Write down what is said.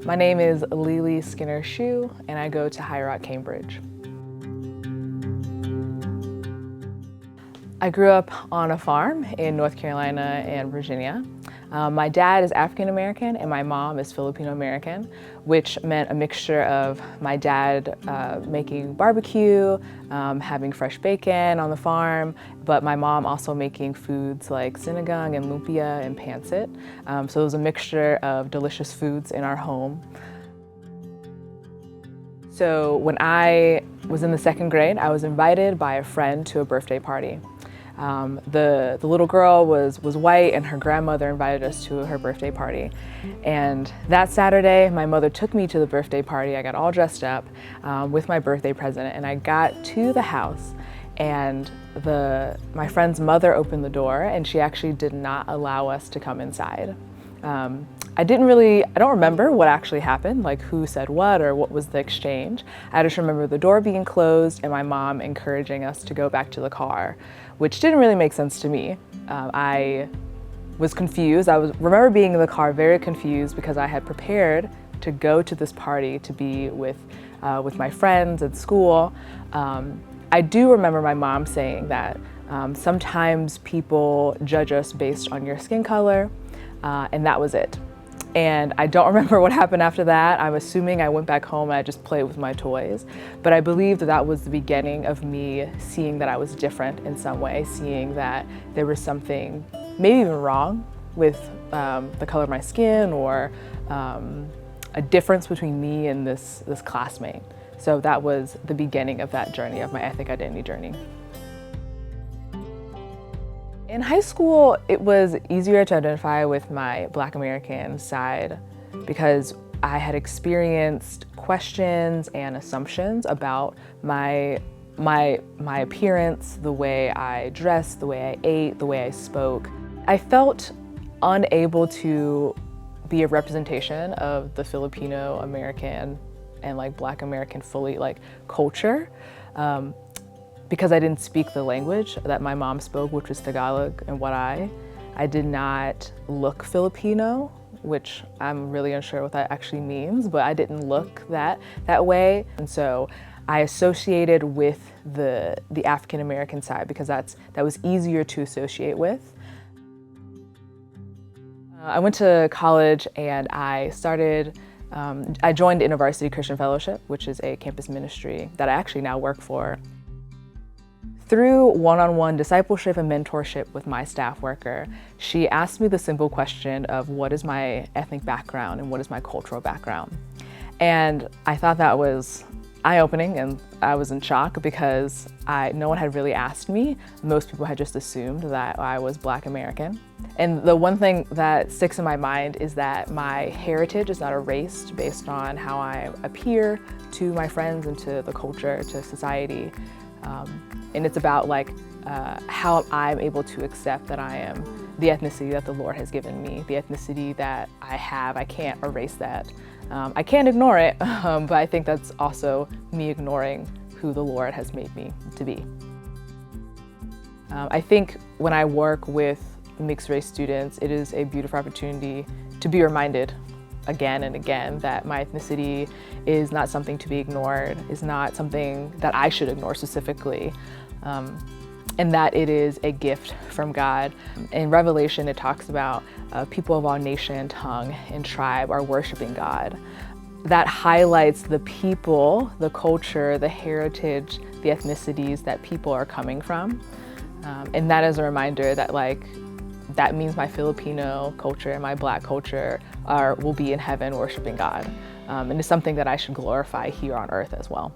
My name is LeLe Skinner-Shue, and I go to High Rock, Cambridge. I grew up on a farm in North Carolina and Virginia. My dad is African American and my mom is Filipino American, which meant a mixture of my dad making barbecue, having fresh bacon on the farm, but my mom also making foods like sinigang and lumpia and pancit. So it was a mixture of delicious foods in our home. So when I was in the second grade, I was invited by a friend to a birthday party. The little girl was white and her grandmother invited us to her birthday party. And that Saturday, my mother took me to the birthday party. I got all dressed up with my birthday present, and I got to the house and my friend's mother opened the door and she actually did not allow us to come inside. I don't remember what actually happened, like who said what or what was the exchange. I just remember the door being closed and my mom encouraging us to go back to the car, which didn't really make sense to me. I was confused. Remember being in the car very confused because I had prepared to go to this party to be with my friends at school. I do remember my mom saying that sometimes people judge us based on your skin color, and that was it. And I don't remember what happened after that. I'm assuming I went back home and I just played with my toys. But I believe that was the beginning of me seeing that I was different in some way, seeing that there was something maybe even wrong with the color of my skin or a difference between me and this classmate. So that was the beginning of that journey, of my ethnic identity journey. In high school, it was easier to identify with my Black American side because I had experienced questions and assumptions about my appearance, the way I dressed, the way I ate, the way I spoke. I felt unable to be a representation of the Filipino American and Black American culture. Because I didn't speak the language that my mom spoke, which was Tagalog and Waray. I did not look Filipino, which I'm really unsure what that actually means, but I didn't look that way. And so I associated with the African American side because that was easier to associate with. I went to college and I joined InterVarsity Christian Fellowship, which is a campus ministry that I actually now work for. Through one-on-one discipleship and mentorship with my staff worker, she asked me the simple question of what is my ethnic background and what is my cultural background. And I thought that was eye-opening and I was in shock because no one had really asked me. Most people had just assumed that I was Black American. And the one thing that sticks in my mind is that my heritage is not erased based on how I appear to my friends and to the culture, to society. And it's about how I'm able to accept that I am the ethnicity that the Lord has given me, the ethnicity that I have. I can't erase that. I can't ignore it, but I think that's also me ignoring who the Lord has made me to be. I think when I work with mixed race students, it is a beautiful opportunity to be reminded again and again that my ethnicity is not something to be ignored, is not something that I should ignore specifically, and that it is a gift from God. In Revelation, it talks about people of all nation, tongue, and tribe are worshiping God. That highlights the people, the culture, the heritage, the ethnicities that people are coming from. And that is a reminder that that means my Filipino culture and my Black culture will be in heaven worshiping God. And it's something that I should glorify here on earth as well.